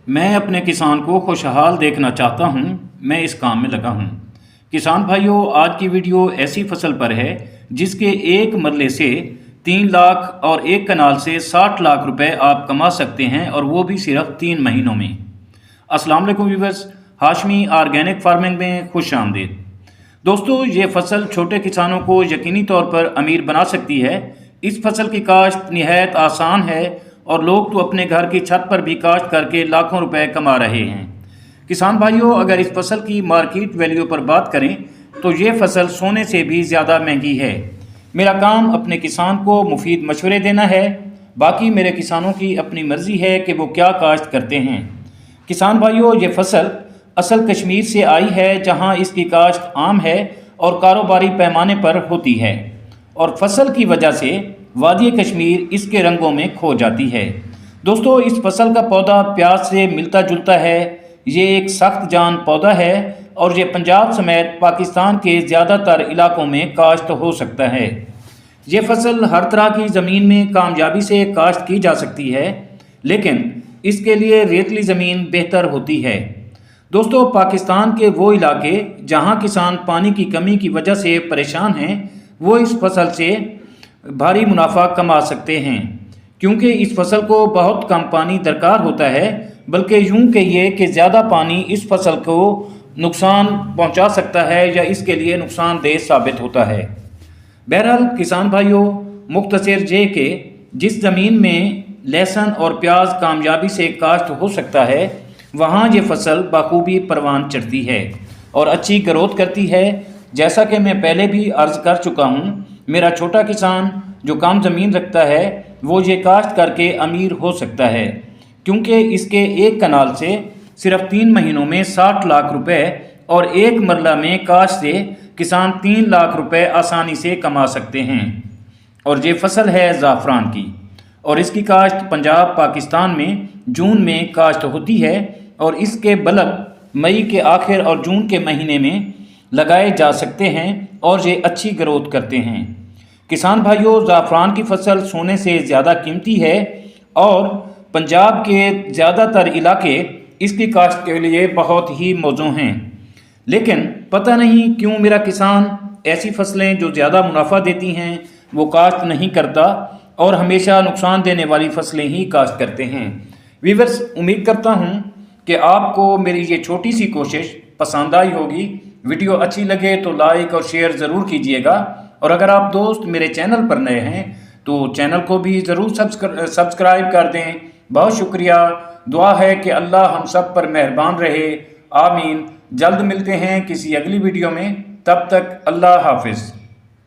मैं अपने किसान को खुशहाल देखना चाहता हूँ। मैं इस काम में लगा हूँ। किसान भाइयों, आज की वीडियो ऐसी फसल पर है जिसके एक मरले से 3 लाख और एक कनाल से 60 लाख रुपए आप कमा सकते हैं, और वो भी सिर्फ 3 महीनों में। अस्सलाम वालेकुम व्यूअर्स, हाशमी ऑर्गेनिक फार्मिंग में खुश आमदीद। दोस्तों, ये फसल छोटे किसानों को यकीनी तौर पर अमीर बना सकती है। इस फसल की काश्त निहायत आसान है और लोग तो अपने घर की छत पर भी काश्त करके लाखों रुपए कमा रहे हैं। किसान भाइयों, अगर इस फसल की मार्केट वैल्यू पर बात करें तो ये फसल सोने से भी ज़्यादा महंगी है। मेरा काम अपने किसान को मुफीद मशवरे देना है, बाकी मेरे किसानों की अपनी मर्ज़ी है कि वो क्या काश्त करते हैं। किसान भाइयों, ये फसल असल कश्मीर से आई है, जहाँ इसकी काश्त आम है और कारोबारी पैमाने पर होती है, और फसल की वजह से वादी कश्मीर इसके रंगों में खो जाती है। दोस्तों, इस फसल का पौधा प्याज से मिलता जुलता है। ये एक सख्त जान पौधा है और ये पंजाब समेत पाकिस्तान के ज़्यादातर इलाकों में काश्त हो सकता है। ये फसल हर तरह की ज़मीन में कामयाबी से काश्त की जा सकती है, लेकिन इसके लिए रेतली ज़मीन बेहतर होती है। दोस्तों, पाकिस्तान के वो इलाके जहाँ किसान पानी की कमी की वजह से परेशान हैं, वो इस फसल से भारी मुनाफा कमा सकते हैं, क्योंकि इस फसल को बहुत कम पानी दरकार होता है। बल्कि यूं कहिए कि ज़्यादा पानी इस फसल को नुकसान पहुंचा सकता है या इसके लिए नुकसानदेह साबित होता है। बहरहाल किसान भाइयों, मुख्तसर ये कि जिस ज़मीन में लहसुन और प्याज कामयाबी से काश्त हो सकता है, वहाँ ये फसल बखूबी परवान चढ़ती है और अच्छी ग्रोथ करती है। जैसा कि मैं पहले भी अर्ज़ कर चुका हूँ, मेरा छोटा किसान जो कम ज़मीन रखता है वो ये काश्त करके अमीर हो सकता है, क्योंकि इसके एक कनाल से सिर्फ 3 महीनों में 60 लाख रुपए और एक मरला में काश्त से किसान 3 लाख रुपए आसानी से कमा सकते हैं। और ये फसल है ज़ाफ़रान की, और इसकी काश्त पंजाब पाकिस्तान में जून में काश्त होती है, और इसके बल्ब मई के आखिर और जून के महीने में लगाए जा सकते हैं और ये अच्छी ग्रोथ करते हैं। किसान भाइयों, ज़ाफ़रान की फसल सोने से ज़्यादा कीमती है और पंजाब के ज़्यादातर इलाके इसकी काश्त के लिए बहुत ही मौजूद हैं। लेकिन पता नहीं क्यों मेरा किसान ऐसी फसलें जो ज़्यादा मुनाफा देती हैं वो काश्त नहीं करता और हमेशा नुकसान देने वाली फसलें ही काश्त करते हैं। व्यूअर्स, उम्मीद करता हूँ कि आपको मेरी ये छोटी सी कोशिश पसंद आई होगी। वीडियो अच्छी लगे तो लाइक और शेयर ज़रूर कीजिएगा, और अगर आप दोस्त मेरे चैनल पर नए हैं तो चैनल को भी ज़रूर सब्सक्राइब कर दें। बहुत शुक्रिया। दुआ है कि अल्लाह हम सब पर मेहरबान रहे। आमीन। जल्द मिलते हैं किसी अगली वीडियो में। तब तक अल्लाह हाफिज़।